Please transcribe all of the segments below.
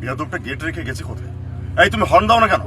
বেয়াদবটা gate রেখে গেছে কোথায়? এই তুমি হর্ন দাও না কেন?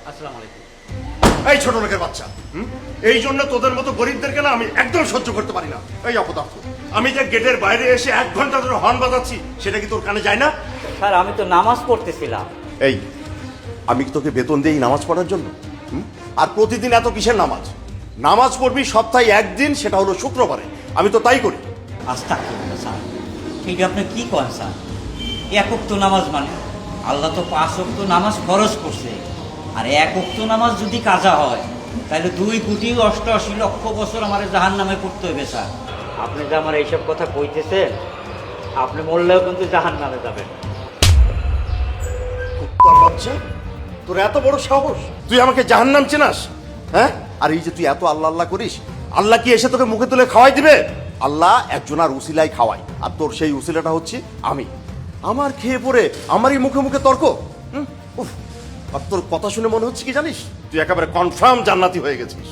আসসালামু আলাইকুম। এই ছোট লোকের বাচ্চা, এই জন্য তোদের মতো গরিবদেরকে না আমি একদম সহ্য করতে পারি না। এই অপদার্থ, আমি যে গেটের বাইরে এসে 1 ঘন্টা ধরে হর্ন বাজাচ্ছি সেটা কি তোর কানে যায় না? স্যার আমি তো নামাজ পড়তেছিলাম। এই, আমি কি তোকে বেতন দেই নামাজ পড়ার জন্য? আর প্রতিদিন এত কিসের নামাজ? নামাজ পড়বি সপ্তাহে একদিন, সেটা হলো শুক্রবারে। আমি তো তাই করি। আস্তাগফিরুল্লাহ স্যার, ঠিক আপনি কি করেন স্যার? এক ওয়াক্ত নামাজ মানে আল্লাহ তো 5 ওয়াক্ত নামাজ ফরজ করছে, আর এক ওয়াক্ত নামাজ যদি কাজা হয় তাহলে 2,88,00,000 বছর আমার জাহান্নামে পড়তে হবে স্যার। আপনি যে আমার এইসব কথা কইতেছেন, আপনি মরলেও কিন্তু জাহান্নামে যাবেন। কুত্তার বাচ্চা, তোর এত বড় সাহস! তুই আমাকে জাহান্নাম চেনাস? হ্যাঁ, আর এই যে তুই এত আল্লাহ আল্লাহ করিস, আল্লাহ কি এসে তোকে মুখে তুলে খাওয়াই দিবে? আল্লাহ একজনার উসিলাই খাওয়ায়, আর তোর সেই উসিলাটা হচ্ছে আমি। আমার খেয়ে পড়ে আমারই মুখে মুখে তর্ক। উফ, আর তোর কথা শুনে মনে হচ্ছে কি জানিস, তুই একেবারে কনফার্ম জান্নাতি হয়ে গেছিস।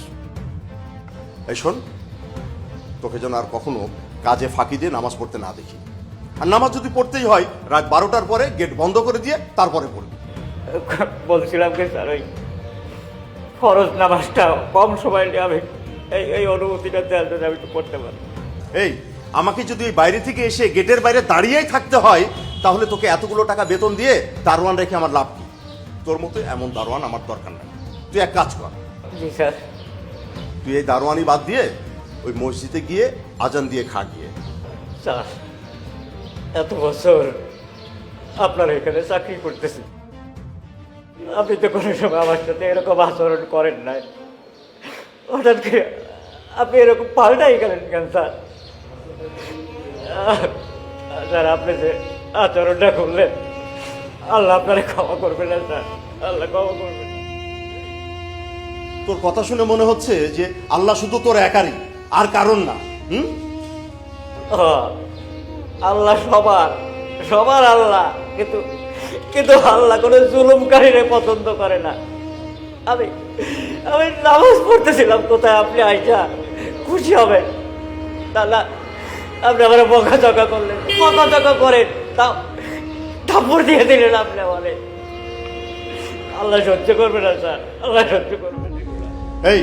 এই শোন, তোকে যেন আর কখনো কাজে ফাঁকি দিয়ে নামাজ পড়তে না দেখি। আর নামাজ যদি পড়তেই হয় রাত 12টার পরে গেট বন্ধ করে দিয়ে তারপরে পড়বি। বলছিলাম কি স্যার, ওই ফরজ নামাজটা কম সময় নিয়ে আমি এই অনুমতিটা দেওয়ার জন্য আমি একটু পড়তে পারি। এই, আমাকে যদি ওই বাইরে থেকে এসে গেটের বাইরে দাঁড়িয়েই থাকতে হয়, তাহলে তোকে এতগুলো টাকা বেতন দিয়ে দারোয়ান রেখে আমার লাভ কি? তোর মতো এমন দারোয়ান আমার দরকার নাই। তুই এক কাজ কর, জি স্যার। তুই এই দারোয়ানি বাদ দিয়ে ওই মসজিদে গিয়ে আজান দিয়ে খা গিয়ে। স্যার, এত বছর আপনার এখানে চাকরি করতেছি, আপনি তো কোনো সময় আমার সাথে এরকম আচরণ করেন নাই। হঠাৎ করে আপনি এরকম পাল্টাই গেলেন কেন স্যার? স্যার, আপনি যে আচরণটা করলেন, আল্লাহ আপনারে ক্ষমা করবেন না স্যার, আল্লাহ ক্ষমা করবেন। তোর কথা শুনে মনে হচ্ছে যে আল্লাহ শুধু তোর একারই, আর কারণ না। আল্লাহ সবার সবার আল্লাহ, কিন্তু কিন্তু আল্লাহ কোনো জুলুমকারীরে পছন্দ করে না। আমি আমি নামাজ পড়তেছিলাম, কোথায় আপনি আইসা খুশি হবেন? তাহলে আপনি আমার বকাঝকা করলেন, বকাঝকা করেন, তাও থাপ্পড় দিয়ে দিলেন আপনি আমারে। আল্লাহ সহ্য করবে না স্যার, আল্লাহ সহ্য করবে না। এই,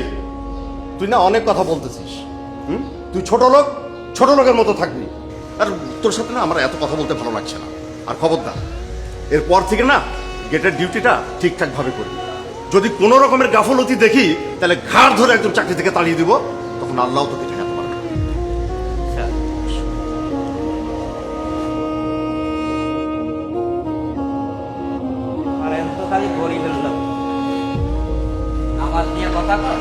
তুই না অনেক কথা বলতেছিস। তুই ছোট লোক, ছোট লোকের মতো থাকবি। আর তোর সাথে না আমার এত কথা বলতে ভালো লাগছে না। আর খবরদার, এরপর থেকে না গেটের ডিউটিটা ঠিকঠাক ভাবে করবি। যদি কোনো রকমের গাফলতি দেখি, তাহলে ঘাড় ধরে একদম চাকরি থেকে তাড়িয়ে দিব। তখন আল্লাহ তোকে ঠেকাতে পারবে না। স্যার, আর এত খালি গরিবের লোক নামাজ নিয়ে কথা কর।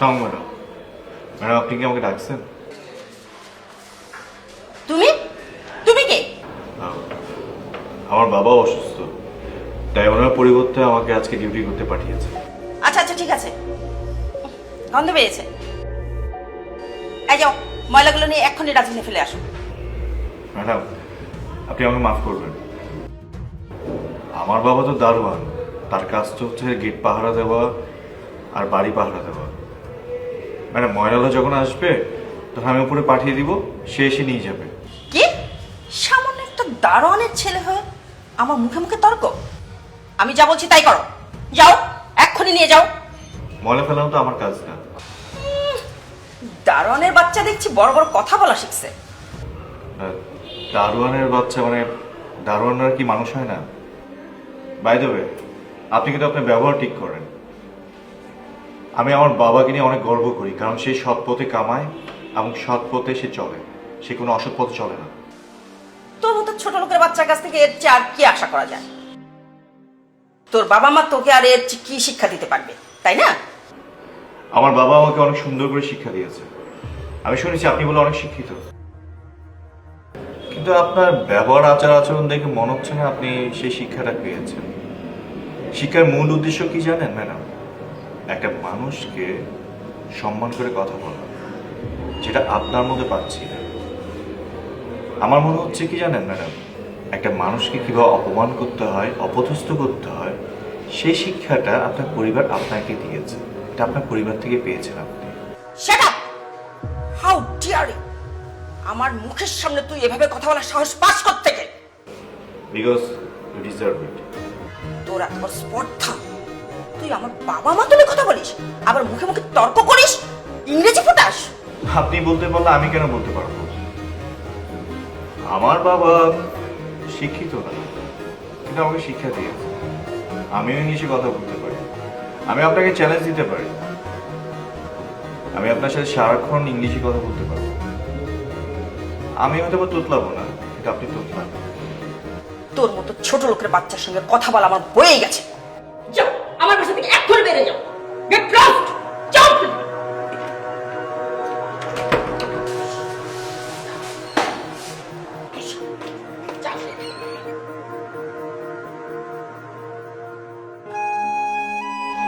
ম্যাডাম, ম্যাডাম আপনি কি আমাকে ডাকছেন? তুমি তুমি কে? আমার বাবা অসুস্থ, তাই ওনার পরিবর্তে আমাকে আজকে ডিউটি করতে পাঠিয়েছে। আচ্ছা আচ্ছা, ঠিক আছে। গন্ধ পেয়েছে। এই যাও, ময়লাগুলো নিয়ে এক্ষুনি ডাস্টবিনে ফেলে আসো। ম্যাডাম আপনি আমাকে মাফ করবেন। আমার বাবা তো দারোয়ান, তার কাজ তো হচ্ছে গেট পাহারা দেওয়া আর বাড়ি পাহারা দেওয়া। ম্যাডাম ময়লাগুলো যখন আসবে তখন আমি উপরে পাঠিয়ে দিব, সে এসে নিয়ে যাবে। কি সামান্য একটা দারোয়ানের ছেলে হয়ে আমার মুখে মুখে তর্ক? আমি যা বলছি তাই করো। যাও, এক্ষুনি নিয়ে যাও। ময়লা ফেলানো তো আমার কাজ না। দারোয়ানের বাচ্চা দেখছি বড় বড় কথা বলা শিখছে। দারোয়ানের বাচ্চা মানে দারোয়ানরা কি মানুষ হয় না? বাই দ্য ওয়ে, আপনি কিন্তু আপনার ব্যবহার ঠিক করেন। আমি আমার বাবাকে নিয়ে অনেক গর্ব করি, কারণ সেই সৎ পথে কামায় এবং সৎ পথে সে চলে, সে কোনো অসৎ পথে চলে না। তোর মতো ছোট লোকের বাচ্চার কাছ থেকে এর চেয়ে আর কি আশা করা যায়? তোর বাবা মা তোকে আর এর চেয়ে কি শিক্ষা দিতে পারবে, তাই না? আমার বাবা আমাকে অনেক সুন্দর করে শিক্ষা দিয়েছে। আমি শুনেছি আপনি বলে অনেক শিক্ষিত, কিন্তু আপনার ব্যবহার আচার আচরণ দেখে মনে হচ্ছে না আপনি সেই শিক্ষাটা পেয়েছেন। শিক্ষার মূল উদ্দেশ্য কি জানেন ম্যাডাম? একটা মানুষকে সম্মান করে কথা বলা, যেটা আপনার মধ্যে পাচ্ছি না। আমার মনে হচ্ছে কি জানেন ম্যাডাম, একটা মানুষকে কিভাবে অপমান করতে হয়, অপদস্থ করতে হয়, সেই শিক্ষাটা আপনার পরিবার আপনাকে দিয়েছে। এটা আপনার পরিবার থেকে পেয়েছেন আপনি। Shut up! How dare you! আমার মুখের সামনে তুই এভাবে কথা বলার সাহস পাস কর থেকে? Because you deserve it. তোর এত বড় স্পর্ধা! তুই আমার বাবা মা তুলে কথা বলিস, আবার মুখে মুখে তর্ক করিস, ইংরেজি ফোটাস। আপনি বলতে পারলে আমি কেন বলতে পারবো? আমার বাবা শিক্ষিত না, কিন্তু আমাকে শিক্ষা দিয়েছে। আমিও ইংলিশে কথা বলতে পারি, আমি আপনাকে চ্যালেঞ্জ দিতে পারি, আমি আপনার সাথে সারাক্ষণ ইংলিশে কথা বলতে পারবো। আমি হয়তো বা তোতলাবো না, কিন্তু আপনি তোতলাবেন। তোর মতো ছোট লোকের বাচ্চার সঙ্গে কথা বলা আমার বয়ে গেছে। যাও, আমার বাসা থেকে এক্ষুনি বেরিয়ে যাও। Get lost! যাও!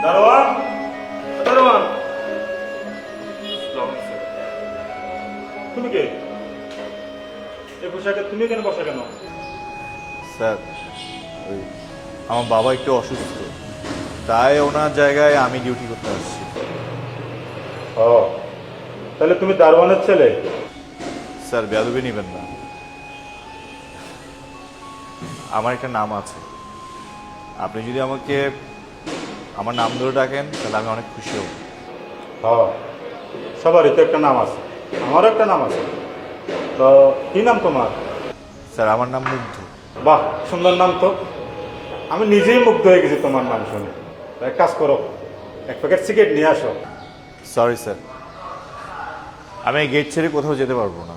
দারোয়ান, দারোয়ান, তুমি কে? এই পোশাকে তুমি কেন বসা কেন? স্যার, ওই আমার বাবা একটু অসুস্থ, তাই ওনার জায়গায় আমি ডিউটি করতে আসছি। ও, তাহলে তুমি দারোয়ানের ছেলে? স্যার, বেয়াদবি নেবেন না, আমার একটা নাম আছে। আপনি যদি আমাকে আমার নাম ধরে ডাকেন তাহলে আমি অনেক খুশি হব। সবারই তো একটা নাম আছে, আমারও একটা নাম আছে। তো কি নাম তোমার? স্যার, আমার নাম মুগ্ধ। বাহ, সুন্দর নাম তো। আমি নিজেই মুগ্ধ হয়ে গেছি তোমার নাম শুনে। এক কাজ করো, এক প্যাকেট সিগারেট নিয়ে আসো। সরি স্যার, আমি এই গেট ছেড়ে কোথাও যেতে পারবো না।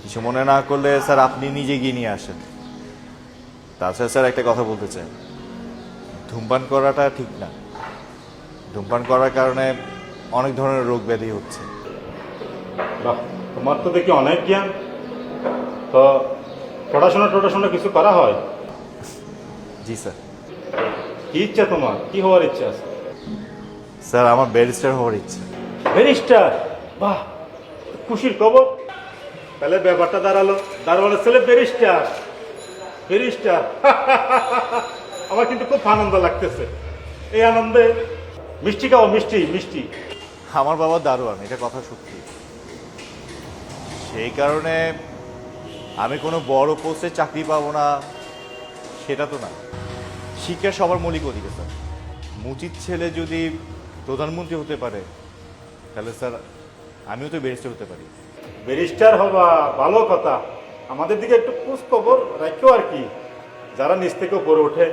কিছু মনে না করলে স্যার আপনি নিজে গিয়ে নিয়ে আসেন। তাছাড়া স্যার একটা কথা বলতে চাই, ধূমপান করাটা ঠিক না। ধূমপান করার কারণে অনেক ধরনের রোগ ব্যাধি হচ্ছে। বাহ, তোমার তো দেখি অনেক জ্ঞান। তো পড়াশোনা কিছু করা হয়? জি স্যার। কি ইচ্ছা তোমার? কি হওয়ার ইচ্ছা আছে? স্যার, আমার ব্যারিস্টার হওয়ার ইচ্ছে। ব্যারিস্টার? বাহ, খুশির খবর। তাহলে ব্যাপারটা দাঁড়ালো, দারোয়ানের ছেলে ব্যারিস্টার। ব্যারিস্টার আমার কিন্তু খুব আনন্দ লাগতেছে। এই আনন্দে মিষ্টি খাও, মিষ্টি মিষ্টি। আমার বাবা দারোয়ান, এটা কথা সত্যি। সেই কারণে আমি কোনো বড় পোস্টে চাকরি পাবো না সেটা তো না। শিক্ষা সবার মৌলিক অধিকার স্যার। মুচির ছেলে যদি প্রধানমন্ত্রী হতে পারে তাহলে স্যার আমিও তো ব্যারিস্টার হতে পারি। ব্যারিস্টার হবা ভালো কথা। আমাদের দিকে একটু খোঁজ খবর রাখো আর কি। যারা নিচ থেকে উপরে ওঠে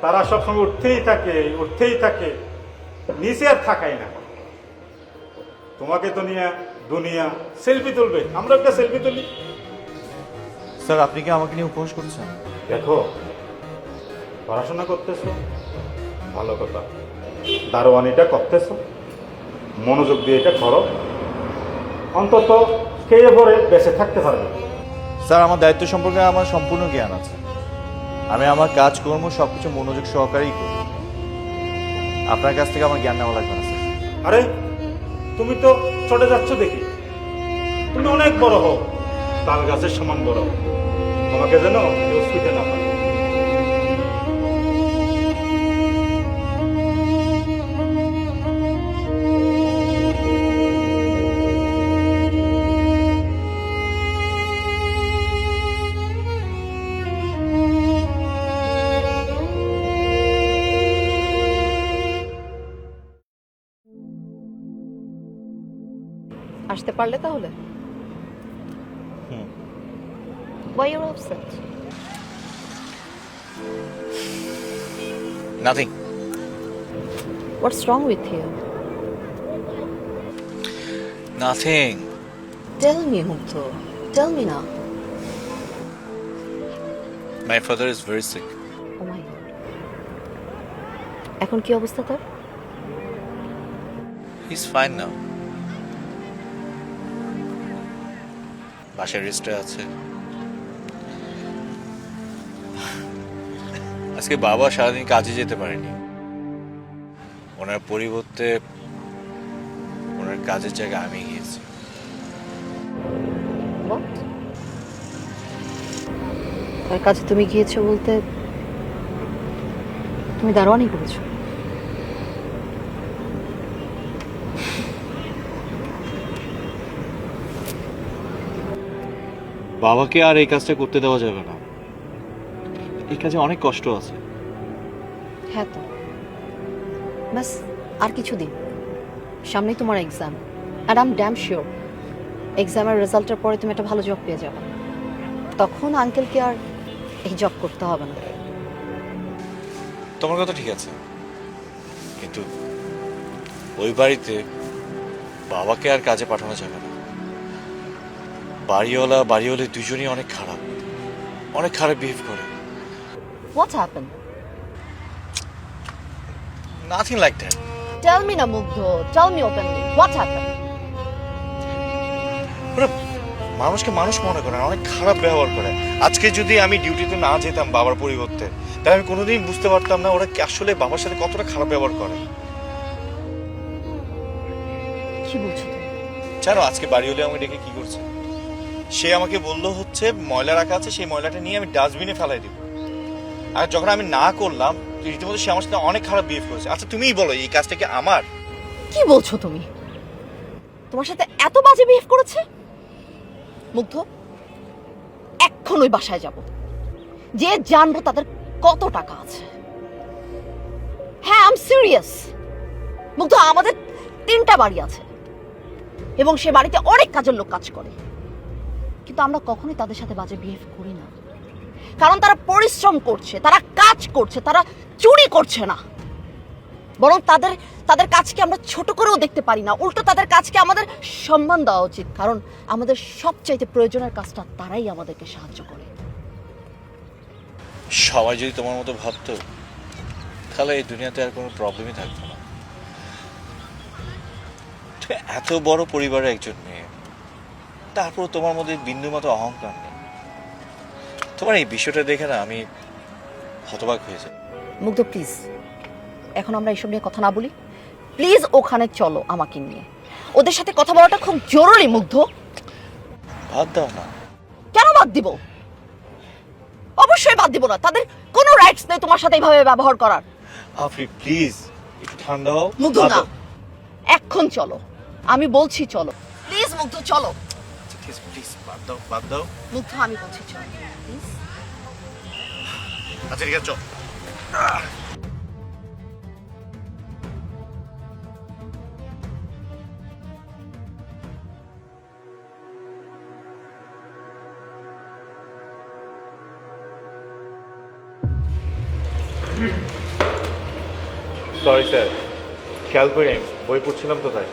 তারা সবসময় উঠতেই থাকে, নিচে আর থাকাই না। তোমাকে তো নিয়ে দুনিয়া সেলফি তুলবে, আমরা একটা সেলফি তুলি। স্যার, আপনি কি আমাকে নিয়ে উপহাস করছেন? দেখো, পড়াশোনা করতেছো, ভালো কথা। দারোয়ানিটা করতেছো, মনোযোগ দিয়ে এটা করো, অন্তত খেয়ে পরে বেঁচে থাকতে পারবে। স্যার, আমার দায়িত্ব সম্পর্কে আমার সম্পূর্ণ জ্ঞান আছে। আমি আমার কাজকর্ম সবকিছু মনোযোগ সহকারেই করি। আপনার কাছ থেকে আমার জ্ঞান নেওয়া লাগবে না স্যার। আরে তুমি তো চটে যাচ্ছ দেখি। তুমি অনেক বড় হও, তাল গাছের সমান বড়। তোমাকে যেন কেউ ছুঁতে না পারে। আসতে পারলে তাহলে? Why you're upset? Nothing. What's wrong with you? Nothing. Tell me, Mukto. Tell me now. My father is very sick. Oh my God. এখন কি অবস্থা তার? He's fine now. বাসায় রেস্টে আছে। আজকে বাবা সারাদিন কাজে যেতে পারেনি। ওনার পরিবর্তে ওনার কাজের জায়গায় আমি গিয়েছি। What? তার কাছে তুমি গিয়েছো বলতে তুমি দারোয়ানি করেছো? বাবাকে আর এই কাজটা করতে দেওয়া যাবে না। এই কাজে অনেক কষ্ট আছে। হ্যাঁ তো ব্যাস আর কিছুদিন সামনেই তোমার এক্সাম আর আই এম ড্যাম শিওর এক্সামের রেজাল্টের পরে তুমি একটা ভালো জব পেয়ে যাবে। তখন আঙ্কেলকে আর এই জব করতে হবে না। তোমার কথা ঠিক আছে, কিন্তু ওই বাড়িতে বাবাকে আর কাজে পাঠানো যাবে না। বাড়িওয়ালি দুজনই অনেক খারাপ বিহেভ করে। What happened? Nothing like that. Tell me না মুগ্ধ, tell me openly. What happened? ওরা মানুষকে মানুষ মনে করে না, অনেক খারাপ ব্যবহার করে। আজকে যদি আমি ডিউটিতে না যেতাম বাবার পরিবর্তে, তাহলে আমি কোনোদিন বুঝতে পারতাম না ওরা আসলে বাবার সাথে কতটা খারাপ ব্যবহার করে। কি বলছো তুমি? জানো আজকে বাড়িওয়ালি আমাকে ডেকে কি করছে? সে আমাকে বললো হচ্ছে ময়লা রাখা আছে, সেই ময়লাটা নিয়ে আমি ডাস্টবিনে ফেলাই দিব। আর যখন আমি না করলাম রীতিমতো সে আমার সাথে অনেক খারাপ বিহেভ করেছে। আচ্ছা তুমিই বলো এই কাজটা কি আমার? কি বলছো তুমি? তোমার সাথে এত বাজে বিহেভ করেছে? মুগ্ধ এখন ওই বাসায় যাব, যে জানবো তাদের কত টাকা আছে। হ্যাঁ আই এম সিরিয়াস মুগ্ধ, আমাদের 3টা বাড়ি আছে এবং সে বাড়িতে অনেক কাজের লোক কাজ করে, কিন্তু আমরা কখনোই তাদের সাথে বাজে বিহেভ করি না, কারণ তারা পরিশ্রম করছে, তারা কাজ করছে, তারা চুরি করছে না। বরং তাদের কাজকে আমরা ছোট করেও দেখতে পারি না, উল্টো তাদের কাজকে আমাদের সম্মান দেওয়া উচিত, কারণ আমাদের সবচাইতে প্রয়োজনের কাজটা তারাই আমাদেরকে সাহায্য করে। সবাই যদি তোমার মতো ভাবতো তাহলে এই দুনিয়াতে আর কোনো প্রবলেমই থাকতো না। তুমি এত বড় পরিবারের একজন মেয়ে, তারপর তোমার মধ্যে বিন্দুমাত্র অহংকার নেই। তোমার এই বিষয়টা দেখে না আমি হতবাক হয়ে যাই। মুগ্ধ প্লিজ এখন আমরা এসব নিয়ে কথা না বলি, প্লিজ ওখানে চলো আমাকে নিয়ে, ওদের সাথে কথা বলাটা খুব জরুরি। মুগ্ধ বাদ দাও না। কেন বাদ দিব? অবশ্যই বাদ দিব না, তাদের কোনো রাইটস নেই তোমার সাথে এইভাবে ব্যবহার করার। আফরি প্লিজ একটু ঠান্ডা হও। মুগ্ধ না, এখন চলো, আমি বলছি চলো, প্লিজ মুগ্ধ চলো। প্লিজ বাদ দাও। মুগ্ধ আমি বলছি চলো প্লিজ। আচ্ছা ঠিক আছে চল। সরি স্যার, খেয়াল করি বই পড়ছিলাম তো তাই।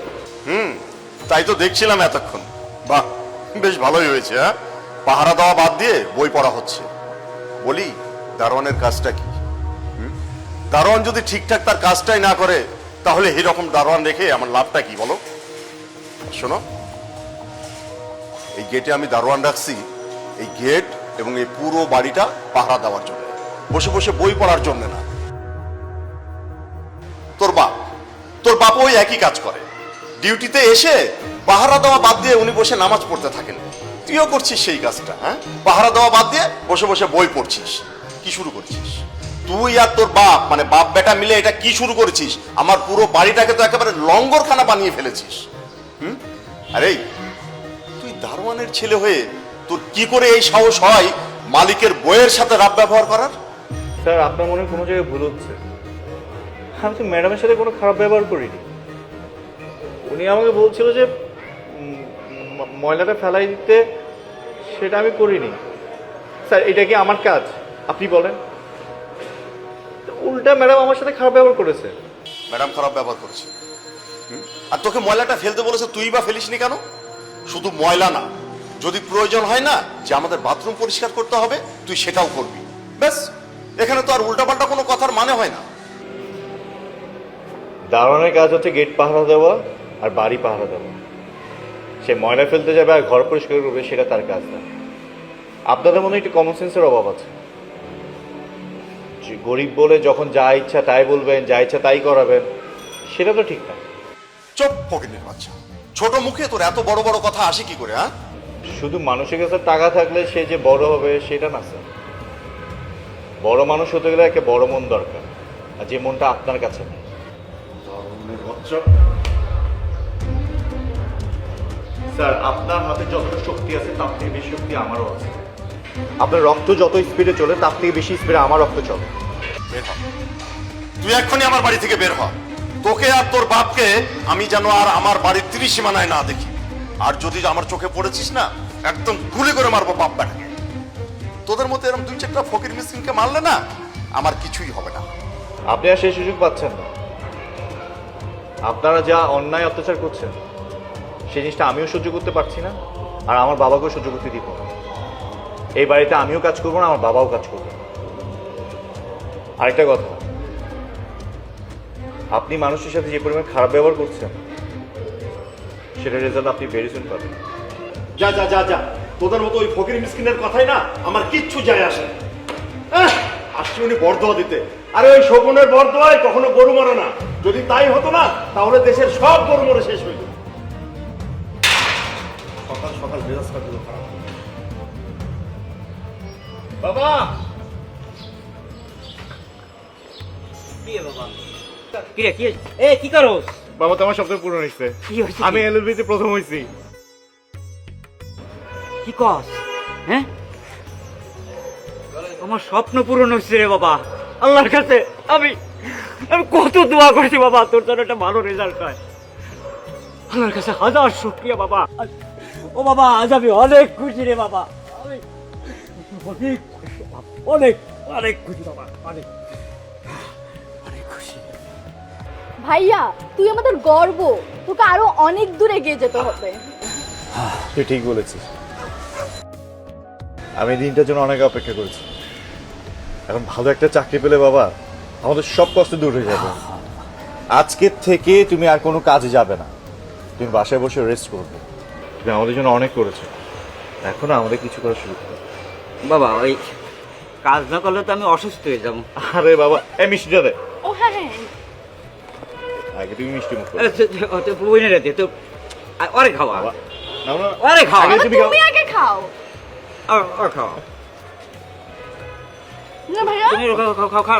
তাই তো দেখছিলাম এতক্ষণ। বাহ, বেশ ভালোই হয়েছে। হ্যাঁ, পাহারা দেওয়া বাদ দিয়ে বই পড়া হচ্ছে। বলি দারোয়ানের কাজটা কি? দারোয়ান যদি ঠিকঠাক তার কাজটাই না করে তাহলে এরকম দারোয়ান রেখে আমার লাভটা কি বলো? শোনো, এই গেটে আমি দারোয়ান রাখছি, এই গেট এবং এই পুরো বাড়িটা পাহারা দেওয়ার জন্য, বসে বসে বই পড়ার জন্য না। তোর বাপ ওই একই কাজ করে, ডিউটিতে এসে পাহারা দেওয়া বাদ দিয়ে উনি বসে নামাজ পড়তে থাকেন। তুইও করছিস সেই কাজটা। হ্যাঁ, পাহারা দেওয়া বাদ দিয়ে বসে বসে বই পড়ছিস। কি শুরু করেছিস তুই আর তোর বাপ, মানে বাপ বেটা মিলে এটা কি শুরু করেছিস? আমার পুরো বাড়িটাকে তো একেবারে লঙ্গরখানা বানিয়ে ফেলেছিস। আরে তুই দারোয়ানের ছেলে হয়ে তোর কি করে এই সাহস হয় মালিকের বইয়ের সাথে রাব ব্যবহার করার? স্যার আপনার মনে হয় কোনো জায়গায় ভুল হচ্ছে। আমি তো ম্যাডামের সাথে কোনো খারাপ ব্যবহার করিনি। উনি আমাকে বলছিল যে ময়লাটা ফেলাই দিতে, সেটা আমি করিনি। স্যার এটা কি আমার কাজ আপনি বলেন? উল্টা ম্যাডাম আমার সাথে খারাপ ব্যবহার করেছে। ম্যাডাম খারাপ ব্যবহার করেছে? আর তোকে ময়লাটা ফেলতে বলেছে, তুই বা ফেলিসনি কেন? শুধু ময়লা না, যদি প্রয়োজন হয় না যে আমাদের বাথরুম পরিষ্কার করতে হবে, তুই সেটাও করবি। ব্যাস, এখানে তো আর উল্টাপাল্টা কোনো কথার মানে হয় না। দারোয়ানের কাজ হচ্ছে গেট পাহারা দেওয়া আর বাড়ি পাহারা দেওয়া। সে ময়লা ফেলতে যাবে আর ঘর পরিষ্কার করবে, সেটা তার কাজ না। আপনাদের মনে একটু কমন সেন্সের অভাব আছে। যে গরিব বলে যখন যা ইচ্ছা তাই বলবেন, যা ইচ্ছা তাই করাবেন, সেটা তো ঠিক না। চুপ ফকিনের বাচ্চা, ছোট মুখে তোর এত বড় বড় কথা আসে কি করে? হ্যাঁ, শুধু মানুষের কাছে টাকা থাকলে সে যে বড় হবে সেটা না স্যার। বড় মানুষ হতে গেলে একটা বড় মন দরকার, আর যে মনটা আপনার কাছে নেই। স্যার, আপনার হাতে যতটা শক্তি আছে তার থেকে বেশি শক্তি আমারও আছে। আপনার রক্ত যত স্পিডে চলে তার থেকে বেশি স্পিডে আমার রক্ত চলে। বের হ, তুই এক্ষুনি আমার বাড়ি থেকে বের হ। তোকে আর তোর বাপকে আমি যেন আর আমার বাড়ির ত্রিসীমানায় না দেখি। আর যদি আমার চোখে পড়েছিস না, একদম গুলি করে মারবো বাপ বেটাকে। তোদের মতো এরকম দুই চারটা ফকির মিসকিনকে মারলে না আমার কিছুই হবে না। আপনি আর সেই সুযোগ পাচ্ছেন না। আপনারা যা অন্যায় অত্যাচার করছেন সেই জিনিসটা আমিও সহ্য করতে পারছি না, আর আমার বাবাকেও সহ্য করতে দিব না। এই বাড়িতে আমিও কাজ করবো না, আমার বাবাও কাজ করবে না। আরেকটা কথা, আপনি মানুষের সাথে যে পরিমাণ খারাপ ব্যবহার করছেন সেটার রেজাল্ট আপনি ভেরি সুন পাবেন। যা যা যা যা, তোদের মতো ওই ফকির মিসকিনের কথাই না আমার কিচ্ছু যায় আসে না। আসছি উনি বরদোয়া দিতে, আরে ওই শকুনের বরদোয়ায় কখনো গরু মরে না। যদি তাই হতো না তাহলে দেশের সব গরু মরে শেষ হয়ে যেত। সকাল সকাল মেজাজটা পুরো খারাপ। বাবা কি রে, কি এ কি করোস? বাবা, তো আমার স্বপ্ন পূরণ হয়েছে। কি হয়েছে? আমি এলএলবিতে প্রথম হয়েছি। কি কস? হ্যাঁ, আমার স্বপ্ন পূরণ হচ্ছে রে বাবা। আল্লাহর কাছে আমি আমি কত দোয়া করছি বাবা, তোর জন্য একটা ভালো রেজাল্ট হয়। আল্লাহর কাছে হাজার শুকরিয়া বাবা। ও বাবা, আজ আমি অনেক খুশি রে বাবা। আমি অনেক খুশি, অনেক অনেক খুশি বাবা, অনেক অনেক খুশি। ভাইয়া, তুই আমাদের গর্ব, তোকে আরো অনেক দূরে এগিয়ে যেতে হবে। তুই ঠিক বলেছিস। আমি এই দিনটার জন্য অনেক অপেক্ষা করেছি। এখন ভালো একটা চাকরি পেলে বাবা আমাদের সব কষ্ট দূর হয়ে যাবে। আজকের থেকে তুমি আর কোনো কাজে যাবে না, তুমি বাসায় বসে রেস্ট করবে। তুমি আমাদের জন্য অনেক করেছো, এখন আমাদের কিছু করা শুরু করো। বাবা, ওই কাজ না করলে তো আমি অসুস্থ হয়ে যাবো। আরে বাবা, এই মিষ্টিটা দে। ও হ্যাঁ হ্যাঁ, আগে তুমি মিষ্টি মুখ করো। বইনে রেতে তো অরে খাওয়া, বাবা, নাও না। অরে খাওয়া, আগে তুমি খাও। তুমি আগে খাও আর খাওয়া। না ভাইয়া। তুমি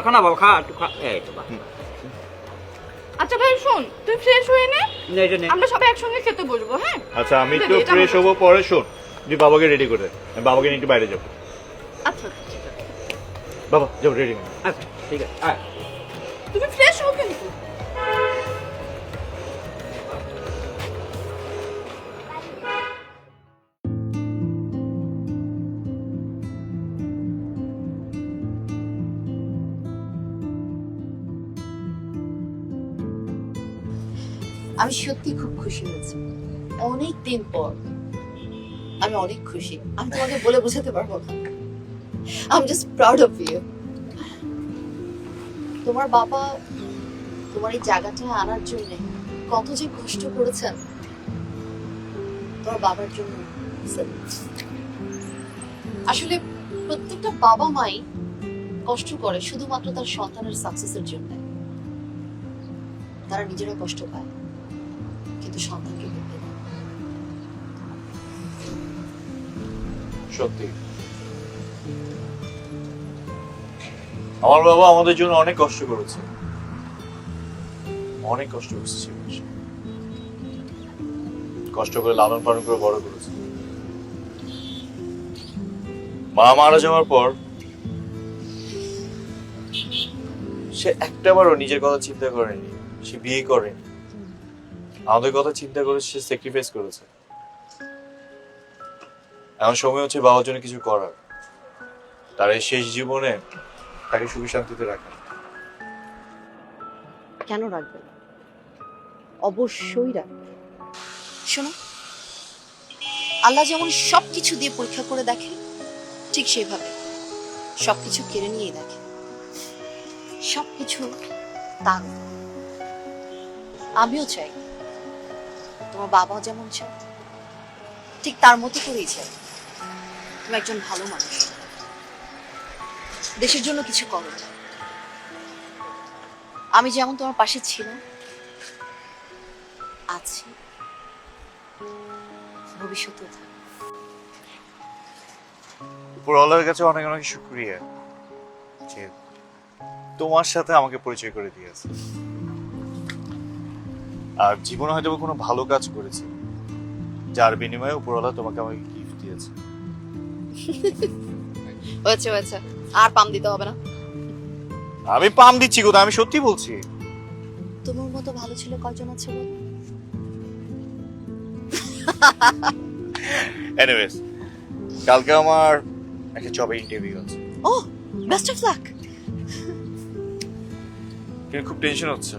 খা না বাবা, খা একটু খা। এই তো বাবা, আচ্ছা ভাই শোন, তুই ফ্রেশ হয়ে নে, এটা নে। আমরা সবাই একসঙ্গে খেতে বসবো। হ্যাঁ আচ্ছা, আমি তো এটা আমার ফ্রেশ হবো পরে। শোন, তুই বাবাকে রেডি করে দে, আমি বাবাকে নিয়ে একটু বাইরে যাবো। আচ্ছা ঠিক আছে, বাবা যাও, রেডি। আচ্ছা ঠিক আছে, আয়। তুমি ফ্রেশ হও কিন্তু। আমি সত্যি খুব খুশি হয়েছি, অনেক দিন পর। আমি অনেক খুশি, আমি তোমাকে বলে বোঝাতে পারবো না। I am just proud of you. তোমার বাবা তোমার এই জায়গাটা আনার জন্য কত যে কষ্ট করেছেন, তোমার বাবার জন্য আসলে প্রত্যেকটা বাবা মাই কষ্ট করে শুধুমাত্র তার সন্তানের সাকসেসের জন্য। তারা নিজেরা কষ্ট পায় কিন্তু সন্তানকে পেতে না। সত্যি আমার বাবা আমাদের জন্য অনেক কষ্ট করেছে, অনেক কষ্ট করেছে। কষ্ট করে লালন পালন করে বড় করেছে। মা মারা যাওয়ার পর সে একটাবারও নিজের কথা চিন্তা করেনি, সে বিয়ে করেনি। আমাদের কথা চিন্তা করে সে স্যাক্রিফাইস করেছে। এমন সময় হচ্ছে বাবার জন্য কিছু করার, তার এই শেষ জীবনে তাকে সুখী শান্তিতে রাখা। কেন রাখবে না? অবশ্যই রাখবে। শোনো, আল্লাহ যেমন সবকিছু দিয়ে পরীক্ষা করে দেখে, ঠিক সেইভাবে সবকিছু কেড়ে নিয়ে দেখে। সবকিছু তার উপর। আমিও চাই তোমার বাবা যেমন চায়, ঠিক তার মতো করেই চাই তুমি একজন ভালো মানুষ, দেশের জন্য কিছু করো। আমি যেমন তোমার পাশে ছিলাম, আছি, ভবিষ্যতেও থাকবো। উপরওয়ালার কাছে অনেক অনেক শুকরিয়া যে তোমার সাথে আমাকে পরিচয় করে দিয়েছে। আর জীবনে হয়তো কোনো ভালো কাজ করেছি যার বিনিময়ে উপরওয়ালা তোমাকে আমাকে গিফট দিয়েছে। হয়েছে হয়েছে, আর পাম দিতে হবে না। আমি পাম দিচ্ছি কোথায়, আমি সত্যি বলছি। তোমার মতো ভালো ছিল কয়জন আছে বল? এনিওয়েজ, কালকে আমার একটা জবে ইন্টারভিউ আছে। ও, বেস্ট অফ লাক। কিন্তু খুব টেনশন হচ্ছে,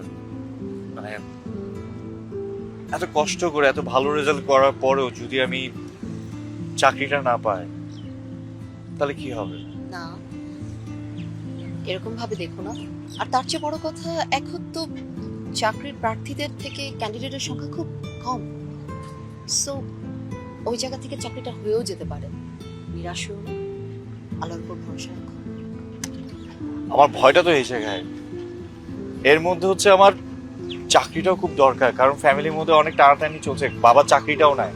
মানে এত কষ্ট করে এত ভালো রেজাল্ট করার পরেও যদি আমি চাকরিটা না পাই তাহলে কি হবে? না, এরকম ভাবে দেখো না। আর তার চেয়ে বড় কথা, এখন তো চাকরির প্রার্থীদের থেকে ক্যান্ডিডেটের সংখ্যা খুব কম। সো ওই জায়গা থেকে চাকরিটা হয়েও যেতে পারে। নিরাশ হও না, আল্লাহর উপর ভরসা রাখো। আমার ভয়টা তো এই জায়গায়। এর মধ্যে হচ্ছে আমার চাকরিটাও খুব দরকার, কারণ ফ্যামিলির মধ্যে অনেক টানাটানি চলছে, বাবার চাকরিটাও নাই।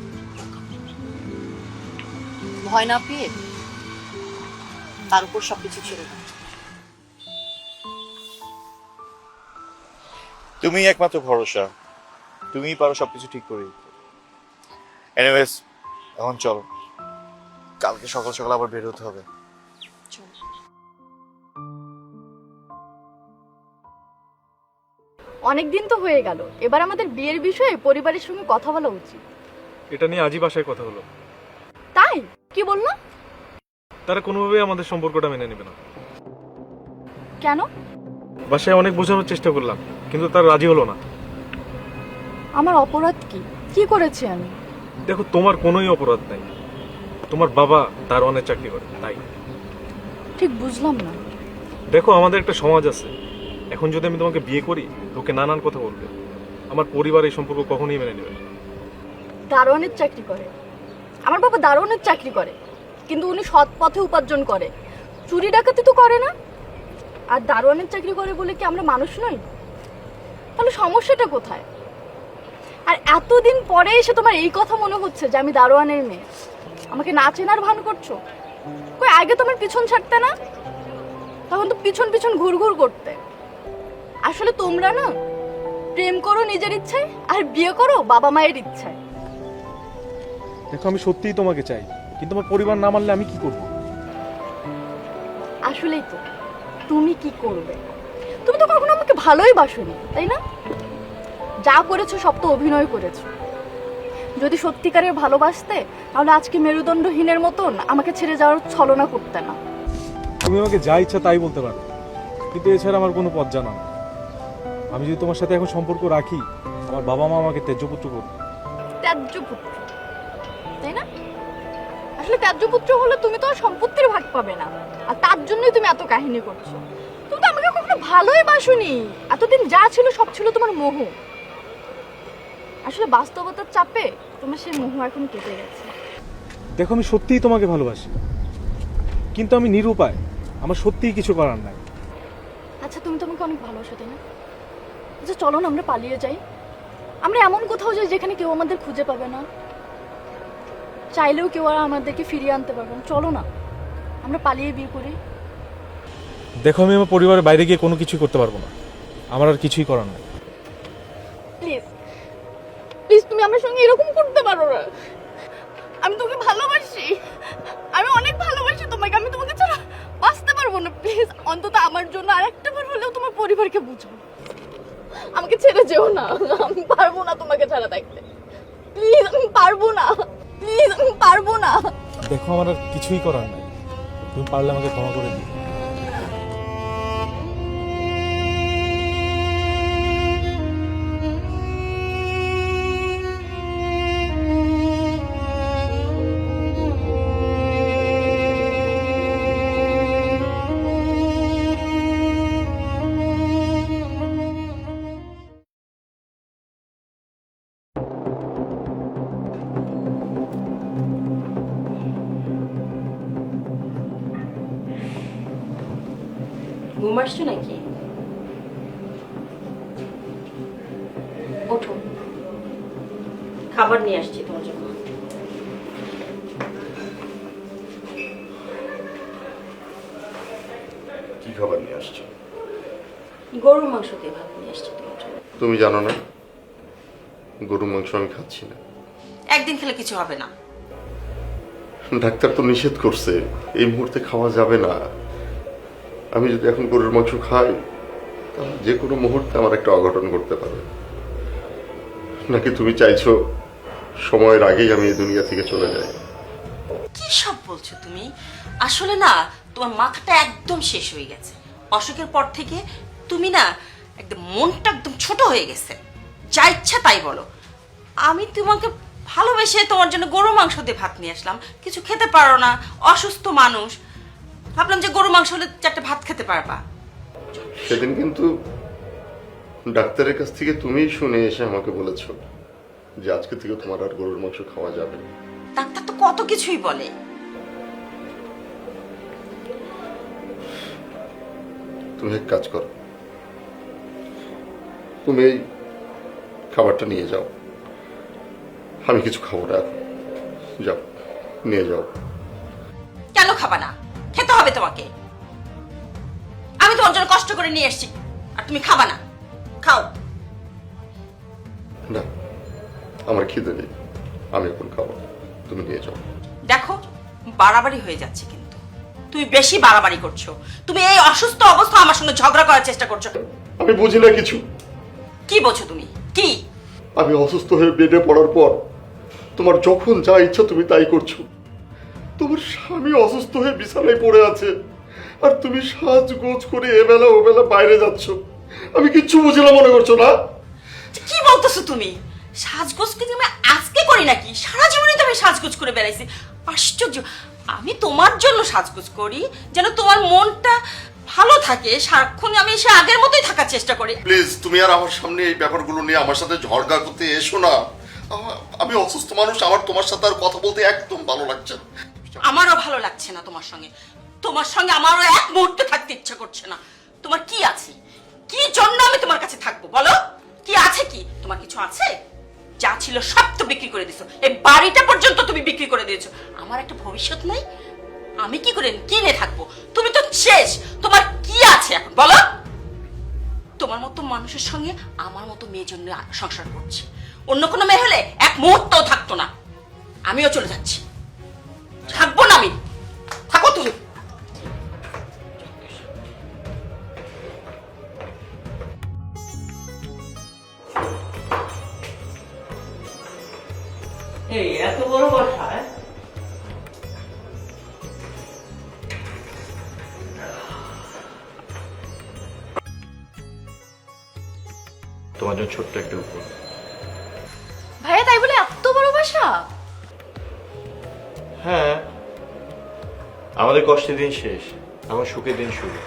ভয় না পেয়ে তার উপর সবকিছু ছেড়ে দাও। তুমি একমাত্র ভরসা, তুমিই পারো সবকিছু ঠিক করে দিতে। এনিওয়েজ, এখন চলো, কালকে সকাল সকাল আবার বের হতে হবে। চলো। অনেক দিন তো হয়ে গেল, এবার আমাদের বিয়ের বিষয়ে পরিবারের সঙ্গে কথা বলা উচিত। এটা নিয়ে আজই বাসায় কথা হলো। তাই কি বললো? তারা কোনোভাবেই আমাদের সম্পর্কটা মেনে নেবে না। কেন? বাসায় অনেক বোঝানোর চেষ্টা করলাম, কিন্তু তার রাজি হলো না। আমার অপরাধ কি? কি করেছি আমি? দেখো, তোমার কোনোই অপরাধ নাই। তোমার বাবা দারোয়ানের চাকরি করে, তাই। ঠিক বুঝলাম না। দেখো, আমাদের একটা সমাজ আছে। এখন যদি আমি তোমাকে বিয়ে করি, লোকে নানান কথা বলবে। আমার পরিবার এই সম্পর্ক কখনোই মেনে নেবে না। দারোয়ানের চাকরি করে? আমার বাবা দারোয়ানের চাকরি করে, কিন্তু উনি সৎ পথে উপার্জন করে, চুরি ডাকাতি তো করে না। আর দারোয়ানের চাকরি করে বলে কি আমরা মানুষ নই? তাহলে সমস্যাটা কোথায়? আর এতদিন পরে এসে তোমার এই কথা মনে হচ্ছে যে আমি দারোয়ানের মেয়ে? আমাকে না চেনার ভান করছো? কই আগে তোমার পিছন ছাড়তে না? তখন তো পিছন পিছন ঘুরঘুর করতে। আসলে তোমরা না প্রেম করো নিজের ইচ্ছায়, আর বিয়ে করো বাবা মায়ের ইচ্ছায়। দেখো, আমি সত্যিই তোমাকে চাই, কিন্তু আমার পরিবার না মানলে আমি কি করব? আসলেই তো, তুমি কি করবে? তুমি তো কখনো আমাকে ভালোই বাসোনি, তাই না? যা করেছো সব তো অভিনয় করেছো। যদি সত্যিকারের ভালোবাসতে, তাহলে আজকে মেরুদণ্ডহীনের মতন আমাকে ছেড়ে যাওয়ার ছলনা করতে না। তুমি আমাকে যা ইচ্ছা তাই বলতে পারো, কিন্তু এছাড়া আমার কোনো পথ জানা নেই। আমি যদি তোমার সাথে এখন সম্পর্ক রাখি, আমার বাবা মা আমাকে ত্যায্যপুত্র করবে। ত্যায্যপুত্র, তাই না? আসলে ত্যায্যপুত্র হলে তুমি তো আর সম্পত্তির ভাগ পাবে না, আর তার জন্যই তুমি এত কাহিনী করছো। তুমি তো আমাকে কখনো ভালোই বাসোনি। এতদিন যা ছিল সব ছিল তোমার মোহ। আসলে বাস্তবতার চাপে তোমার সেই মোহ এখন কেটে গেছে। দেখো, আমি সত্যিই তোমাকে ভালোবাসি, কিন্তু আমি নিরুপায়। আমার সত্যিই কিছু করার নাই। আচ্ছা, তুমি তো আমাকে অনেক ভালোবাসো, তাই না? আচ্ছা চলো না, আমরা পালিয়ে যাই। আমরা এমন কোথাও যাই যেখানে কেউ আমাদের খুঁজে পাবে না, চাইলেও কেউ আর আমাদেরকে ফিরিয়ে আনতে পারবে না। চলো না, আমরা পালিয়ে বিয়ে করি। দেখো, আমি আমার পরিবারের বাইরে গিয়ে কোনো কিছুই করতে পারবো না। আমার আর কিছুই করার নাই। প্লিজ প্লিজ, তুমি আমার সঙ্গে এরকম করতে পারো না। আমি তোমাকে ভালোবাসি, আমি অনেক ভালোবাসি তোমাকে। আমি তোমাকে ছাড়া বাঁচতে পারবো না। প্লিজ, অন্তত আমার জন্য আরেকটা বার হলেও তোমার পরিবারকে বুঝো। আমাকে ছেড়ে যেও না, আমি পারবো না তোমাকে ছাড়া থাকতে। প্লিজ, আমি পারবো না। প্লিজ, আমি পারবো না। দেখো, আমার আর কিছুই করার নাই। তুমি পারলে আমাকে ক্ষমা করে দিও। ঘুম আসছে নাকি? ওঠো, খাবার নিয়ে আসছি তোমার জন্য। কি খাবার নিয়ে আসছো? গরুর মাংস দিয়ে ভাত নিয়ে আসছি তোমার জন্য। তুমি জানো না গরুর মাংস আমি খাচ্ছি না। একদিন খেলে কিছু হবে না। ডাক্তার তো নিষেধ করছে এই মুহূর্তে খাওয়া যাবে না। আমি যদি এখন গরুর মাংস খাই তাহলে যে কোনো মুহূর্তে আমার একটা অঘটন ঘটতে পারে। নাকি তুমি চাইছো সময়ের আগেই আমি এই দুনিয়া থেকে চলে যাই? কি সব বলছো তুমি? আসলে না, তোমার মাথাটা একদম শেষ হয়ে গেছে। অসুখের পর থেকে তুমি না একদম মনটা একদম ছোট হয়ে গেছে। যা ইচ্ছা তাই বলো। আমি তোমাকে ভালোবেসে তোমার জন্য গরু মাংস দিয়ে ভাত নিয়ে আসলাম, কিছু খেতে পারো না, অসুস্থ মানুষ। ভাবলাম যে গরু মাংস হলে 4টা ভাত খেতে পারবা। সেদিন কিন্তু ডাক্তারের কাছ থেকে তুমিই শুনে এসে আমাকে বলেছো যে আজকে থেকে তোমার আর গরুর মাংস খাওয়া যাবে না। ডাক্তার তো কত কিছুই বলে। তুমি এক কাজ করো, তুমি এই খাবারটা নিয়ে যাও। আমি কিছু খাবো না এখন। যাও, নিয়ে যাও। কেন খাবা না? খেতে হবে তোমাকে। আমি তোমার জন্য কষ্ট করে নিয়ে এসেছি আর তুমি খাবা না? খাও। না, আমার খিদে নেই, আমি এখন খাবো, তুমি নিয়ে যাও। দেখো, বাড়াবাড়ি হয়ে যাচ্ছে কিন্তু। তুমি বেশি বাড়াবাড়ি করছো। তুমি এই অসুস্থ অবস্থা আমার সঙ্গে ঝগড়া করার চেষ্টা করছো। আমি বুঝি না কিছু। কি বলছো তুমি? কি? আমি অসুস্থ হয়ে বেডে পড়ার পর তোমার যখন যা ইচ্ছা তুমি তাই করছো। তোমার স্বামী অসুস্থ হয়ে বিছানায় পড়ে আছে আর তুমি সাজগোজ করে এবেলা ওবেলা বাইরে যাচ্ছ। আমি কিচ্ছু বুঝি না মনে করছো না? কি বলতেছো তুমি? সাজগোজ কি তুমি আজকে করি নাকি? সারা জীবনই তো আমি সাজগোজ করে বেড়াইছি। আশ্চর্য! আমি তোমার জন্য সাজগোজ করি যেন তোমার মনটা ভালো থাকে। সারাক্ষণ আমি সে আগের মতোই থাকার চেষ্টা করি। প্লিজ তুমি আর আমার সামনে এই ব্যাপারগুলো নিয়ে আমার সাথে ঝগড়া করতে এসো না। আমি অসুস্থ মানুষ, আমার তোমার সাথে আর কথা বলতে একদম ভালো লাগছে না। আমারও ভালো লাগছে না তোমার সঙ্গে। তোমার সঙ্গে আমারও এক মুহূর্তে থাকতে ইচ্ছা করছে না। তোমার কি আছে? কি জন্য আমি তোমার কাছে থাকবো বলো? কি আছে? কি তোমার কিছু আছে? যা ছিল সব তো বিক্রি করে দিছো। এই বাড়িটা পর্যন্ত তুমি বিক্রি করে দিয়েছো। আমার একটা ভবিষ্যৎ নাই? আমি কি করে কিনে থাকবো? তুমি তো শেষ। তোমার কি আছে এখন বলো? তোমার মতো মানুষের সঙ্গে আমার মতো মেয়ের জন্য সংসার করছি। অন্য কোনো মেয়ে হলে এক মুহূর্তও থাকতো না। আমিও চলে যাচ্ছি। থাকবো না আমি। থাকো তুমি। এই এত বড় বাসা? তোমার জন্য ছোট্ট একটা উপহার। ভাইয়া তাই বলে এত বড় বাসা? হ্যাঁ, আমাদের কষ্টের দিন শেষ, আমার সুখের দিন শুরু।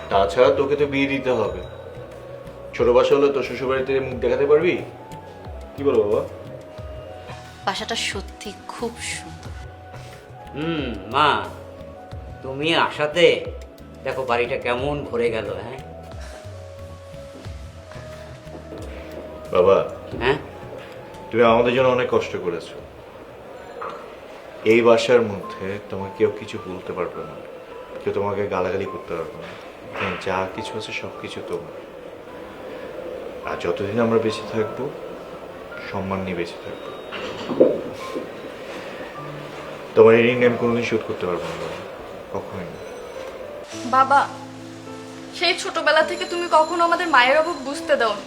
তাছাড়া তোকে তো বিয়ে দিতে হবে। ছোট বাসা হলে তোর শ্বশুর বাড়িতে মুখ দেখাতে পারবি? কি বলো বাবা? বাসাটা সত্যি খুব সুন্দর। মা, তুমি আসাতে দেখো বাড়িটা কেমন ভরে গেল। হ্যাঁ বাবা, হ্যাঁ, তুমি আমাদের জন্য অনেক কষ্ট করেছো। এই বাসার মধ্যে তোমাকে কেউ কিছু বলতে পারবে না, কেউ তোমাকে গালাগালি করতে পারবে না। এখানে যা কিছু আছে সবকিছু তোমার। আর যতদিন আমরা বেঁচে থাকবো সম্মান নিয়ে বেঁচে থাকবো। তোমার এই ঋণ আমি কোনোদিন শোধ করতে পারবো না বাবা, কখনোই না। বাবা, সেই ছোটবেলা থেকে তুমি কখনো আমাদের মায়ের অভাব বুঝতে দাওনি।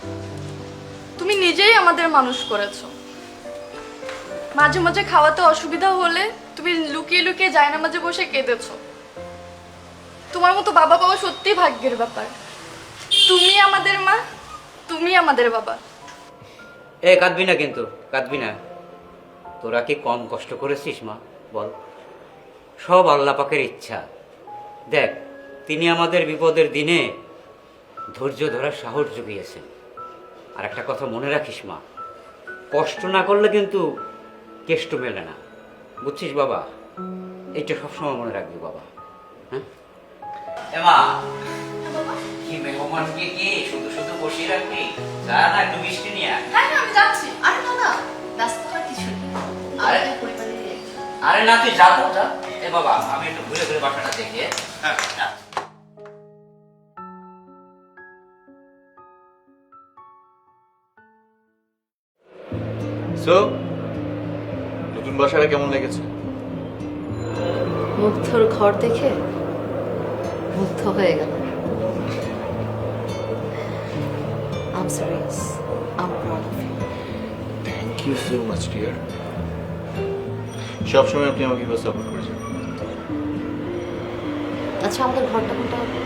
তুমি নিজেই আমাদের মানুষ করেছো। মাঝে মাঝে খাওয়াতে অসুবিধা হলে তুমি লুকিয়ে লুকিয়ে জায়নামাজে বসে কেঁদেছো। তোমার মতো বাবা পাওয়া সত্যি ভাগ্যের ব্যাপার। তুমি আমাদের মা, তুমি আমাদের বাবা। এ কাঁদবি না কিন্তু, কাঁদবি না। তোরা কি কম কষ্ট করেছিস মা বল? সব আল্লাহ পাকের ইচ্ছা। দেখ, তিনি আমাদের বিপদের দিনে ধৈর্য ধরার সাহস জুগিয়েছেন। আর একটা কথা মনে রাখিস মা, কষ্ট না করলে কিন্তু কেষ্ট মেলে না, বুঝছিস বাবা? এইটা সবসময় মনে রাখবি বাবা। হ্যাঁ মা, বৌমাকে কি শুধু শুধু বসিয়ে রাখবি? যা না, একটু মিষ্টি নিয়ে আয়। হ্যাঁ হ্যাঁ আমি যাচ্ছি। আরে না না, ব্যস্ত হওয়ার কিছু নেই, আমাদের পরিবারেরই একজন। আরে না, তুই যা তো যা। এ বাবা, আমি একটু ঘুরে ঘুরে বাসাটা দেখি। হ্যাঁ যা। সো নতুন বাসাটা কেমন লেগেছে? মুগ্ধর ঘর দেখে মুগ্ধ হয়ে গেল। I'm serious. I'm proud of you. Thank you so much dear. সবসময় আপনি আমাকে এভাবে সাপোর্ট করেছেন। আচ্ছা আমাদের ঘরটা কোনটা হবে?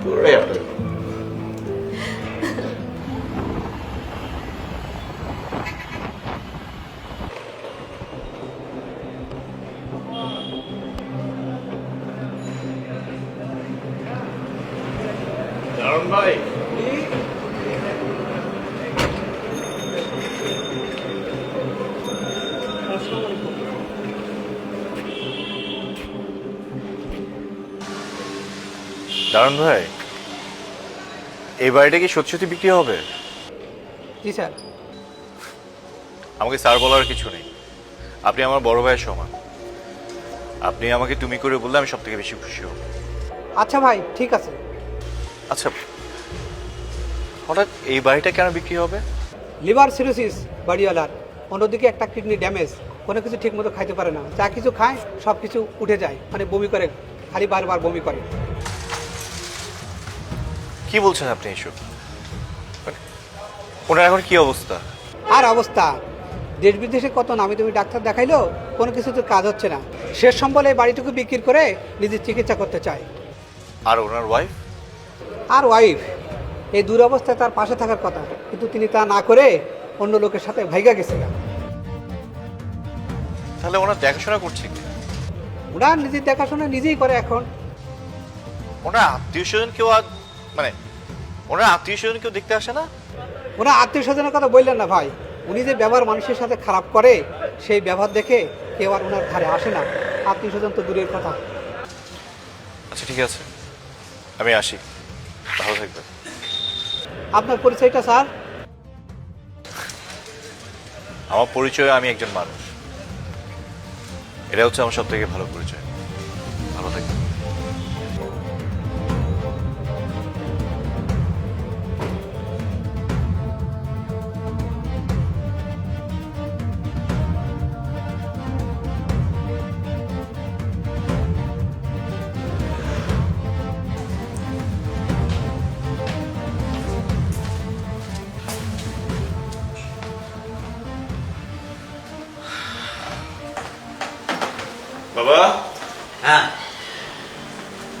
পুরোটাই আপনার। দারুণ ভাই, দারুণ ভাই, এই বাড়িটা কি সত্যি সত্যি বিক্রি হবে? জি স্যার। আমাকে স্যার বলার কিছু নেই, আপনি আমার বড় ভাইয়ের সমান। আপনি আমাকে তুমি করে বললে আমি সব থেকে বেশি খুশি হব। আচ্ছা ভাই ঠিক আছে। আচ্ছা, হঠাৎ এই বাড়িটা কেন বিক্রি হবে? লিভার সিরোসিস বাড়িওয়ালার, অন্যদিকে একটা কিডনি ড্যামেজ, কোনো কিছু ঠিক মতো খাইতে পারে না, যা কিছু খায় সব কিছু উঠে যায়, মানে বমি করে, খালি বারবার বমি করে। কি বলছেন আপনি এসব? মানে, ওনার এখন কি অবস্থা? আর অবস্থা, দেশ বিদেশে কত নামি তুমি ডাক্তার দেখাইলো, কোনো কিছু তো কাজ হচ্ছে না। শেষ সম্বলে এই বাড়িটুকু বিক্রি করে নিজের চিকিৎসা করতে চায়। আর ওনার ওয়াইফ? আর ওয়াইফ এই দুরবস্থায় তার পাশে থাকার কথা, কিন্তু তিনি তা না করে অন্য লোকের সাথে ভাইগা গেছিলেন। তাহলে ওনার দেখাশোনা করছে কি? ওনার নিজের দেখাশোনা নিজেই করে এখন। ওনার আত্মীয় স্বজন কেউ মানে ওনার আত্মীয় স্বজন কেউ দেখতে আসে না? ওনার আত্মীয় স্বজনের কথা বললেন না ভাই, উনি যে ব্যবহার মানুষের সাথে খারাপ করে, সেই ব্যবহার দেখে কেউ আর ওনার ধারে আসে না, আত্মীয় স্বজন তো দূরের কথা। আচ্ছা ঠিক আছে, আমি আসি, ভালো থাকবেন। আপনার পরিচয়টা স্যার? আমার পরিচয় আমি একজন মানুষ, এটা হচ্ছে আমার সব থেকে ভালো পরিচয়। ভালো থাকবেন। বাবা, হ্যাঁ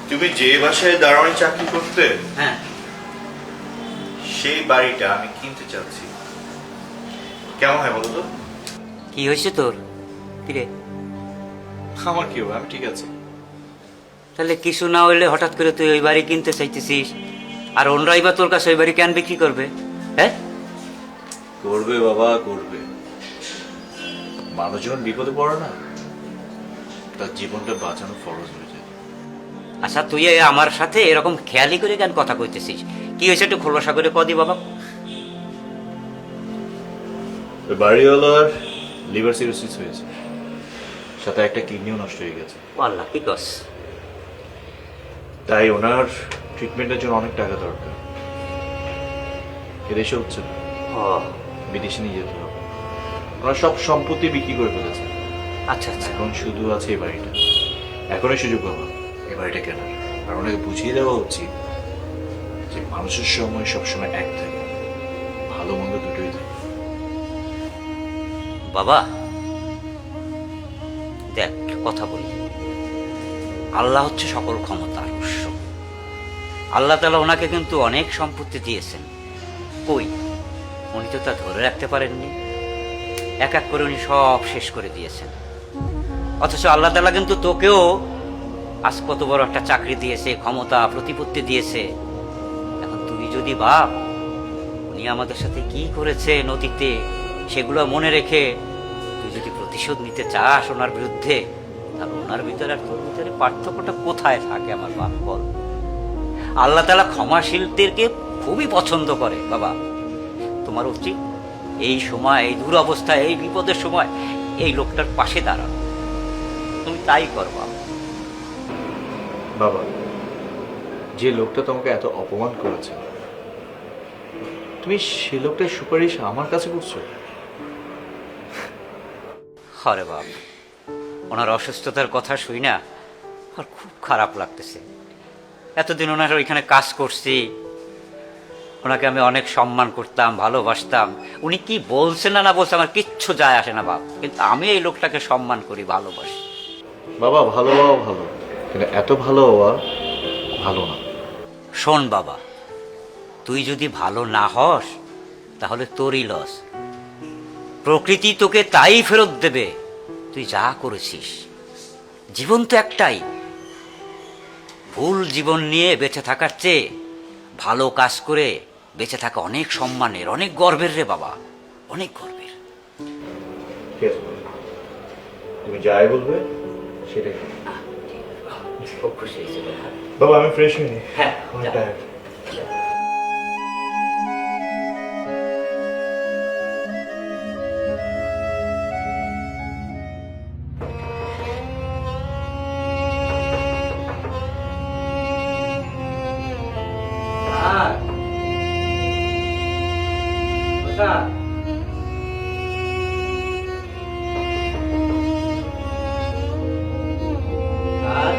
তুমি যে বাসায় দারোয়ানি চাকরি করতে, হ্যাঁ, সেই বাড়িটা আমি কিনতে চাচ্ছি। কেমন হয় বলো তো? কি হয়েছে তোর? কিরে, আমার কি হবে, আমি ঠিক আছে। তাহলে কিছু না হইলে হঠাৎ করে তুই ওই বাড়ি কিনতে চাইতেছিস, আর অন্যরাই বা তোর কাছে ওই বাড়ি কেন বিক্রি করবে? হ্যাঁ, করবে বাবা, করবে। মানুষ যখন বিপদে পড়ে না, তার জীবনটা বাঁচানো ফরজ হয়ে যায়। আচ্ছা তুই আমার সাথে এরকম খেয়ালি করে কেন কথা কইতেছিস? কি হয়েছে একটু খোলসা করে কদি বাবা। ওই বাড়িওয়ালার লিভার সিরোসিস হয়েছে, সাথে একটা কিডনিও নষ্ট হয়ে গেছে। আল্লাহ, কি কস? তাই ওনার ট্রিটমেন্টের জন্য অনেক টাকা দরকার। এদেশে হচ্ছে না, ও বিদেশে নিয়ে যেতে হবে। ওনার সব সম্পত্তি বিক্রি করে ফেলেছে, আচ্ছা আচ্ছা, এখন শুধু আছে এই বাড়িটা। এখনই সুযোগ বাবা এই বাড়িটা কেনার। আর ওনাকে বুঝিয়ে দেওয়া উচিত যে মানুষের সময় সবসময় এক থাকে, ভালো মন্দ দুটোই থাকে। বাবা দেখ, কথা বলি, আল্লাহ হচ্ছে সকল ক্ষমতার উৎস। আল্লাহ তাআলা ওনাকে কিন্তু অনেক সম্পত্তি দিয়েছেন, কই উনি তো তা ধরে রাখতে পারেননি, এক এক করে উনি সব শেষ করে দিয়েছেন। অথচ আল্লাহ তাআলা কিন্তু তোকেও আজ কত বড় একটা চাকরি দিয়েছে, ক্ষমতা প্রতিপত্তি দিয়েছে। এখন তুই যদি ভাব উনি আমাদের সাথে কি করেছে অতীতে, সেগুলো মনে রেখে তুই যদি প্রতিশোধ নিতে চাস ওনার বিরুদ্ধে, তাহলে ওনার ভিতরে আর তোর ভিতরে পার্থক্যটা কোথায় থাকে আমার বাপ, বল? আল্লাহ তাআলা ক্ষমাশীলদেরকে খুবই পছন্দ করে বাবা। তোমার উচিত এই সময়, এই দুরবস্থায়, এই বিপদের সময় এই লোকটার পাশে দাঁড়ানো। তুমি তাই করবা। বাবা, যে লোকটা তোমাকে এত অপমান করেছে, তুমি সে লোকটার সুপারিশ আমার কাছে করছো? আরে বাপ, ওনার অসুস্থতার কথা শুই না আর খুব খারাপ লাগতেছে। এতদিন ওনার ওইখানে কাজ করছি, ওনাকে আমি অনেক সম্মান করতাম, ভালোবাসতাম। উনি কি বলছেন না বলছে আমার কিচ্ছু যায় আসে না বাপ, কিন্তু আমি এই লোকটাকে সম্মান করি, ভালোবাসি। বাবা, ভালো হওয়া ভালো, কিন্তু এত ভালো হওয়া ভালো না। শোন বাবা, তুই যদি ভালো না হস তাহলে তোরই লস। প্রকৃতি তোকে তাই ফেরত দেবে তুই যা করেছিস। জীবন তো একটাই, ভুল জীবন নিয়ে বেঁচে থাকার চেয়ে ভালো কাজ করে বেঁচে থাকা অনেক সম্মানের, অনেক গর্বের রে বাবা, অনেক গর্বের। তুমি যাই বলবে সেটাই। খুব খুশি হয়েছে বাবা। বাবা, আমি ফ্রেশ হইনি। হ্যাঁ, আমি যা। tired। স্যার, ও স্যার, স্যার,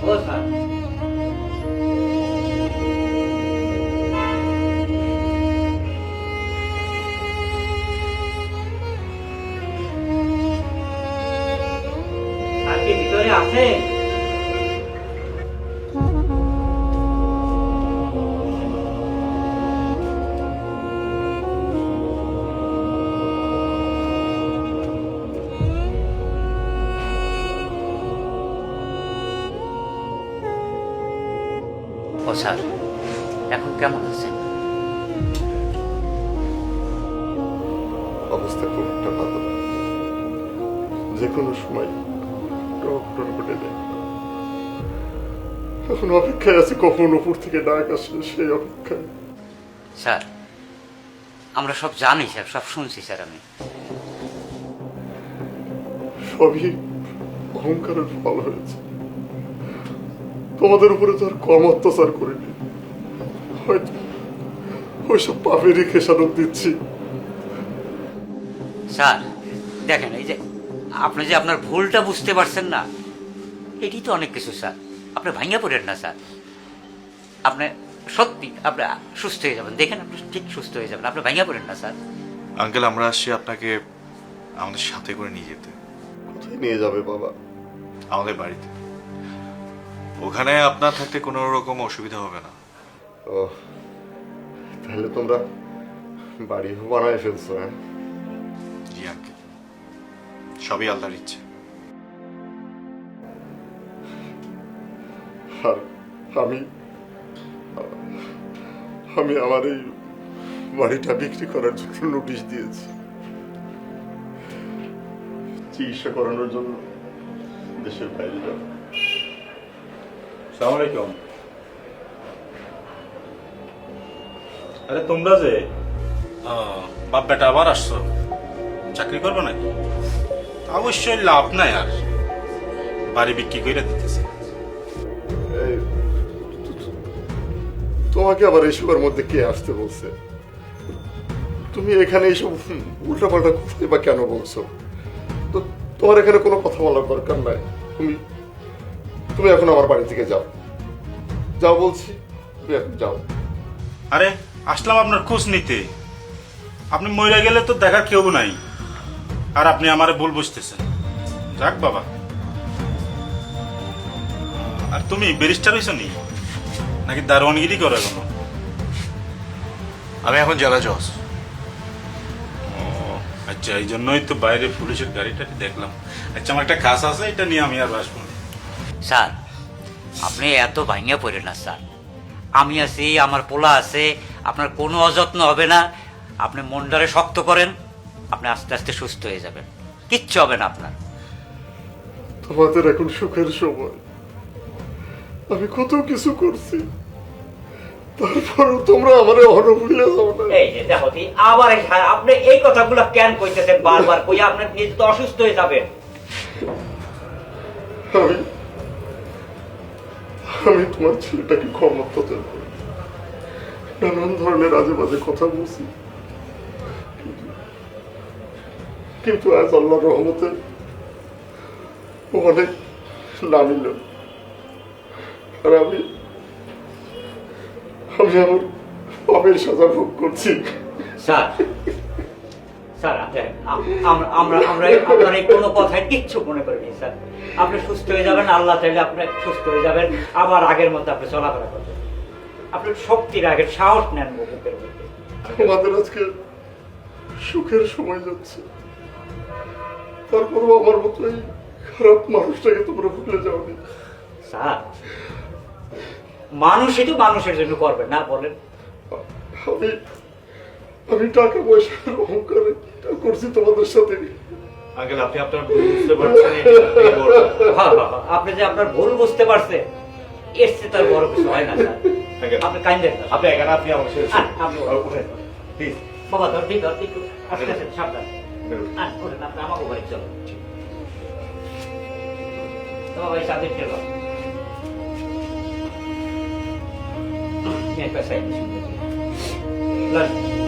ও স্যার, স্যার কি ভিতরে আছেন? ও স্যার, এখন কেমন আছেন? অবস্থা খুব একটা ভালো না। যে কোনো সময় ডক্টর ঘটে যায়। এখন অপেক্ষায় আছে কখন উপর থেকে ডাক আসে, সেই অপেক্ষায়। স্যার, আমরা সব জানি স্যার, সব শুনছি স্যার। আমি সবই অহংকারের ফল হয়েছে। তোমাদের উপরে তো আর কম অত্যাচার করিনি, হয়তো ওইসব পাপেরই খেসারত দিচ্ছি। স্যার দেখেন, এই যে আপনি যে আপনার ভুলটা বুঝতে পারছেন না, এটি তো অনেক কিছু স্যার। আপনি ভাঙিয়া পড়েন না স্যার, আপনি সত্যি আপনি সুস্থ হয়ে যাবেন। দেখেন, আপনি ঠিক সুস্থ হয়ে যাবেন, আপনি ভাঙিয়া পড়েন না স্যার। আঙ্কেল, আমরা আসছি আপনাকে আমাদের সাথে করে নিয়ে যেতে। কোথায় নিয়ে যাবে বাবা? আমাদের বাড়িতে। ওখানে আপনার থাকতে কোনো রকম অসুবিধা হবে না। ও, তাহলে তোমরা বাড়ি বানায় ফেলছো? হ্যাঁ, জি আঙ্কেল, সবই আল্লাহর ইচ্ছে। আর আমি আমি আমার এই বাড়িটা বিক্রি করার জন্য নোটিশ দিয়েছি, চিকিৎসা করানোর জন্য দেশের বাইরে যাবো। আসসালামু আলাইকুম। আরে তোমরা যে বাপ বেটা আবার আসছো, চাকরি করবো নাকি? অবশ্যই লাভ নাই, আর বাড়ি বিক্রি করে দিতেছে। এই, তোমাকে আবার এইসবের মধ্যে কে আসতে বলছে? তুমি এখানে এইসব উল্টাপাল্টা কথাই বা কেন বলছো? তো তোমার এখানে কোনো কথা বলার দরকার নাই। তুমি তুমি এখন আমার বাড়ি থেকে যাও, যাও বলছি, তুমি এখন যাও। আরে আসলাম আপনার খোঁজ নিতে, আপনি মরে গেলে তো দেখার কেউ নাই, আর আপনি আমারে ভুল বুঝতেছেন। যাক বাবা। আর তুমি ব্যারিস্টার হইছো নি নাকি দারোয়ানগিরি করো এখনো? আমি এখন জেলা জজ। আচ্ছা, এই জন্যই তো বাইরে পুলিশের গাড়িটা দেখলাম। আচ্ছা, আমার একটা কাজ আছে, এটা নিয়ে আমি আর আসবো না। স্যার, আপনি এত ভাঙিয়া পড়েন না স্যার। আমি আছি, আমার পোলা আছে, আপনার কোনো অযত্ন হবে না। আপনি মনটারে শক্ত করেন, আপনি আস্তে আস্তে সুস্থ হয়ে যাবেন, কিচ্ছু হবে না আপনার। আমাদের এখন সুখের সময়। আমি কত কিছু করছি, তারপরেও তোমরা আমারে অহনো ভুলে যাও না। এই যে দেখো আবার আপনি এই কথাগুলো কেন কইতেছেন বারবার, কই আপনি নিজে তো অসুস্থ হয়ে যাবেন। আমি তোমার ছেলেটাকে ক্ষমতা দেব, নানান ধরনের আজে বাজে কথা বলছি, কিন্তু আজ আল্লাহর রহমতে ও অনেক নামিল। আর আমি আমার পাপের সাজা ভোগ করছি। স্যার স্যার আমরা আপনার এই কোনো কথায় কিচ্ছু মনে করিনি স্যার। আপনি সুস্থ হয়ে যাবেন, আল্লাহ চাইলে আপনি সুস্থ হয়ে যাবেন, আবার আগের মতো আপনি চলাফেরা করবেন। আপনার শক্তির আগের সাহস নেন বুকের মধ্যে। আমাদের আজকে সুখের সময় যাচ্ছে, তারপরেও আমার মতো এই খারাপ মানুষটাকে তোমরা ভুলে যাওনি। স্যার মানুষই তো মানুষের জন্য করবে না বলেন? আমি টাকা পয়সার অহংকারে এটা করছি তোমাদের সাথে। আঙ্কেল আপনি আপনার ভুল বুঝতে পারছেন, আপনি যে আপনার ভুল বুঝতে পারছেন এর চেয়ে তার বড় কিছু হয় না স্যার। আপনি কাইন্দেন না, আপনি এখানে আপনি আমার সাথে আপনি উঠেন প্লিজ। বাবা ধর ঠিক একটু আস্তে আস্তে সাবধান। ওঠেন আপনি আমাকে বাড়ি চলো। বাবা এই সাথে চলো मैं पैसा ही नहीं